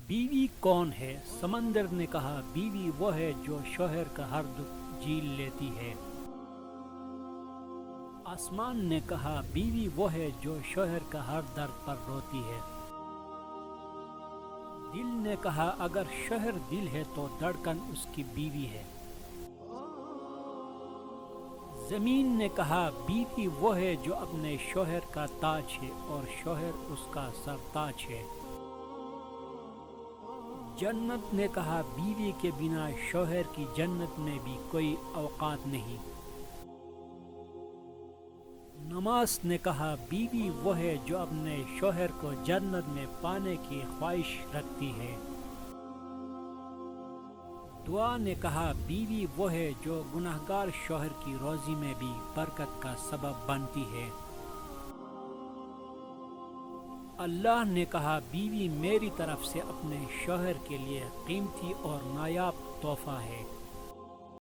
بیوی کون ہے؟ سمندر نے کہا بیوی وہ ہے جو شوہر کا ہر دکھ جھیل لیتی ہے۔ آسمان نے کہا بیوی وہ ہے جو شوہر کا ہر درد پر روتی ہے۔ دل نے کہا اگر شوہر دل ہے تو دھڑکن اس کی بیوی ہے۔ زمین نے کہا بیوی وہ ہے جو اپنے شوہر کا تاج ہے اور شوہر اس کا سرتاج ہے۔ جنت نے کہا بیوی کے بنا شوہر کی جنت میں بھی کوئی اوقات نہیں۔ نماز نے کہا بیوی وہ ہے جو اپنے شوہر کو جنت میں پانے کی خواہش رکھتی ہے۔ دعا نے کہا بیوی وہ ہے جو گناہگار شوہر کی روزی میں بھی برکت کا سبب بنتی ہے۔ اللہ نے کہا بیوی میری طرف سے اپنے شوہر کے لیے قیمتی اور نایاب تحفہ ہے۔